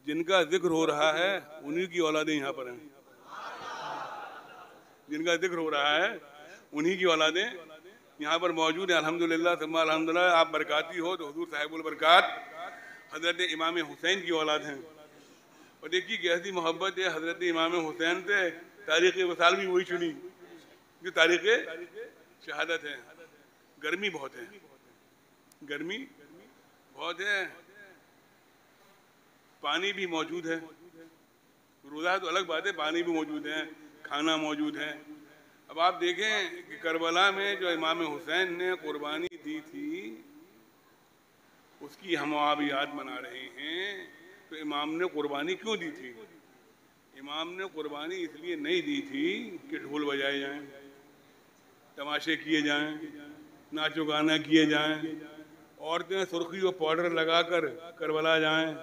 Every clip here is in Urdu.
جن کا ذکر ہو رہا ہے انہی کی اولادیں یہاں پر ہیں، جن کا ذکر ہو رہا ہے انہی کی اولادیں یہاں پر موجود ہیں۔ الحمدللہ ثم الحمدللہ۔ آپ برکاتی ہو تو حضور صاحب البرکات حضرت امام حسین کی اولاد ہیں، اور دیکھیے کہ ایسی محبت ہے حضرت امام حسین سے، تاریخ وصال بھی وہی چنی جو تاریخ شہادت ہے۔ گرمی بہت ہے، گرمی بہت ہے، پانی بھی موجود ہے، روزہ تو الگ بات ہے، پانی بھی موجود ہے، کھانا موجود ہے۔ اب آپ دیکھیں کہ کربلا میں جو امام حسین نے قربانی دی تھی اس کی ہم آپ یاد منا رہے ہیں، تو امام نے قربانی کیوں دی تھی؟ امام نے قربانی اس لیے نہیں دی تھی کہ ڈھول بجائے جائیں، تماشے کیے جائیں، ناچ و گانا کیے جائیں، عورتیں سرخی و پاؤڈر لگا کر کربلا جائیں،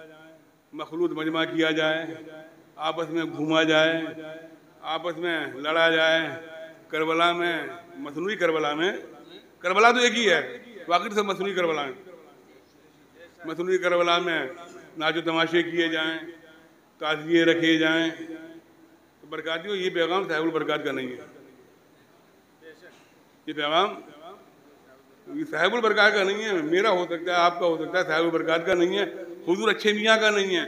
مخلوط مجمع کیا جائے، آپس میں گھوما جائے، آپس میں لڑا جائے۔ کربلا میں، مصنوعی کربلا میں، کربلا تو ایک ہی ہے، واقعی سے مصنوعی کربلا ہے، مصنوعی کربلا میں ناچ و تماشے کیے جائیں، تعزیے رکھے جائیں۔ برکاتیوں، یہ پیغام صاحب البرکات کا نہیں ہے، یہ پیغام یہ صاحب البرکات کا نہیں ہے۔ میرا ہو سکتا ہے، آپ کا ہو سکتا ہے، صاحب البرکات کا نہیں ہے، حضور اچھے میاں کا نہیں ہے۔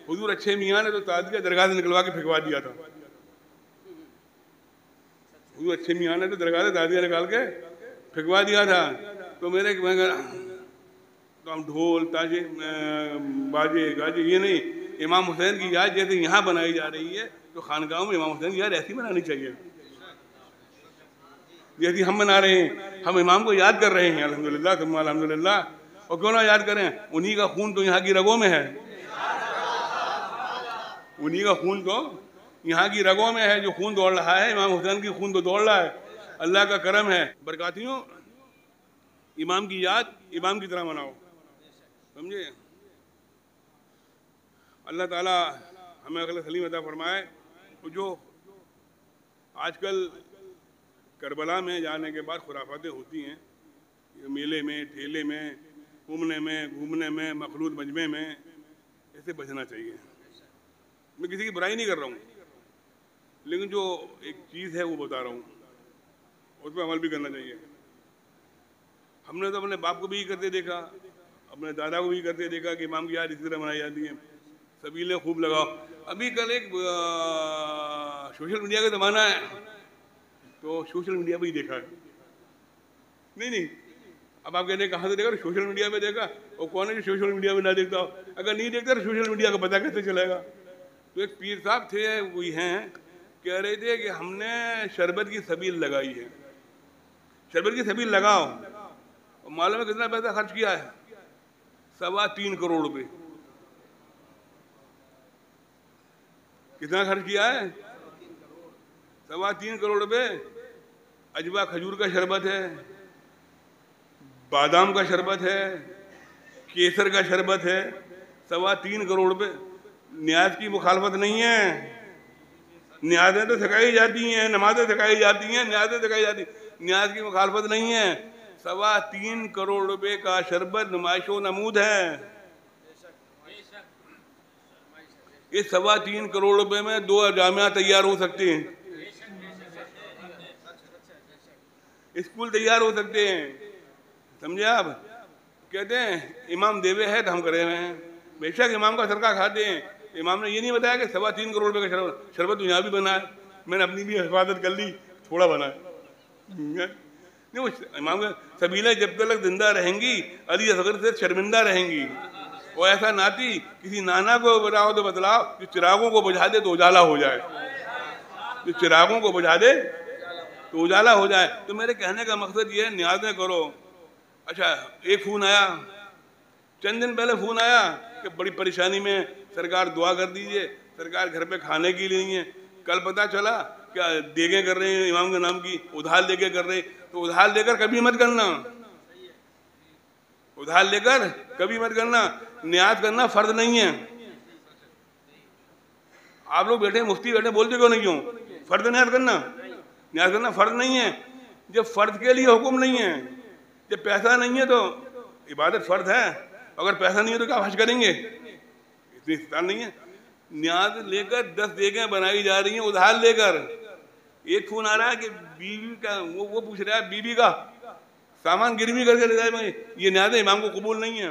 حضور اچھے میاں نے تو تعزیہ درگاہ سے نکلوا کے پھینکوا دیا تھا، حضور اچھے میاں نے تو درگاہ سے تعزیہ نکال کے پھینکوا دیا تھا۔ تو تو ہم ڈھول تاجے باجے گاجے یہ نہیں، امام حسین کی یاد جیسے یہاں بنائی جا رہی ہے تو خانقاہوں میں امام حسین کی یاد ایسی بنانی چاہیے جیسی ہم بنا رہے ہیں۔ ہم امام کو یاد کر رہے ہیں الحمدللہ ثم الحمدللہ، اور کیوں نہ یاد کریں، انہی کا خون تو یہاں کی رگوں میں ہے، انہی کا خون تو یہاں کی رگوں میں ہے، جو خون دوڑ رہا ہے امام حسین کی خون تو دوڑ رہا ہے۔ اللہ کا کرم ہے۔ برکاتیوں، امام کی یاد امام کی طرح مناؤ، سمجھے؟ اللہ تعالیٰ ہمیں عقل سلیم عطا فرمائے۔ جو آج کل کربلا میں جانے کے بعد خرافاتیں ہوتی ہیں، میلے میں، ٹھیلے میں، گھومنے میں، مخلوط مجمع میں، ایسے بچنا چاہیے۔ میں کسی کی برائی نہیں کر رہا ہوں، لیکن جو ایک چیز ہے وہ بتا رہا ہوں، اس پہ عمل بھی کرنا چاہیے۔ ہم نے تو اپنے باپ کو بھی کرتے دیکھا، اپنے دادا کو بھی کرتے دیکھا کہ امام کی یاد اسی طرح منائی جاتی ہے، سبیلیں خوب لگاؤ۔ ابھی کل ایک سوشل میڈیا کا زمانہ ہے، تو سوشل میڈیا پہ ہی دیکھا ہے، نہیں اب آپ کہتے ہیں کہاں سے دیکھا؟ سوشل میڈیا پہ دیکھا، اور کون ہے جو سوشل میڈیا پہ نہ دیکھتا ہو؟ اگر نہیں دیکھتا تو سوشل میڈیا کا پتہ کیسے چلے گا؟ تو ایک پیر صاحب تھے، وہی ہیں، کہہ رہے تھے کہ ہم نے شربت کی سبیل لگائی ہے، شربت کی سبیل لگاؤ، اور معلوم ہے کتنا پیسہ خرچ کیا ہے؟ 3.25 کروڑ روپے۔ کتنا خرچ کیا ہے؟ 3.25 کروڑ روپے۔ اجوا کھجور کا شربت ہے، بادام کا شربت ہے، کیسر کا شربت ہے، 3.25 کروڑ روپے۔ نیاز کی مخالفت نہیں ہے، نیازیں تو سکھائی جاتی ہیں، نمازیں سکھائی جاتی ہیں، نیازیں سکھائی جاتی ہیں، نیاز کی مخالفت نہیں ہے۔ 3.25 کروڑ روپے کا شربت نمائش و نمود ہے۔ اس 3.25 کروڑ روپے میں 2 جامعہ تیار ہو سکتے ہیں، اسکول تیار ہو سکتے ہیں، سمجھے آپ؟ کہتے ہیں امام دیوے ہے تو ہم کرے ہوئے ہیں، بے شک امام کا صدقہ کھاتے ہیں۔ امام نے یہ نہیں بتایا کہ 3.25 کروڑ روپے کا شربت یہاں بھی بنا ہے، میں نے اپنی بھی حفاظت کر لی، تھوڑا بنا ہے۔ امام کا سبیلیں جب تک زندہ رہیں گی علی اصغر سے شرمندہ رہیں گی۔ اور ایسا ناتی کسی نانا کو بتاؤ تو بتلاؤ جو چراغوں کو بجھا دے تو اجالا ہو جائے، جو چراغوں کو بجھا دے تو اجالا ہو جائے۔ تو میرے کہنے کا مقصد یہ ہے، نیازیں کرو۔ اچھا، ایک فون آیا، چند دن پہلے فون آیا کہ بڑی پریشانی میں، سرکار دعا کر دیجئے، سرکار گھر پہ کھانے کے لیے نہیں ہے۔ کل پتہ چلا کیا دیگیں کر رہے ہیں امام کے نام کی، ادھار لے کے کر رہے ہیں، تو ادھار لے کر کبھی مت کرنا، ادھار لے کر کبھی مت کرنا۔ نیاز کرنا فرض نہیں ہے۔ آپ لوگ بیٹھے مفتی بیٹھے بولتے کیوں نہیں ہو؟ فرض نیاز کرنا، نیاز کرنا فرض نہیں ہے۔ جب فرض کے لیے حکم نہیں ہے، جب پیسہ نہیں ہے تو عبادت فرض ہے، اگر پیسہ نہیں ہے تو کیا حج کریں گے؟ استحصال نہیں ہے. نیاز لے کر 10 دیگیں بنائی جا رہی ہیں ادھار لے کر. ایک فون آ رہا ہے کہ بیوی کا وہ پوچھ رہا ہے بیوی کا سامان گروی کر کے لے جائے. یہ نیاز امام کو قبول نہیں ہے.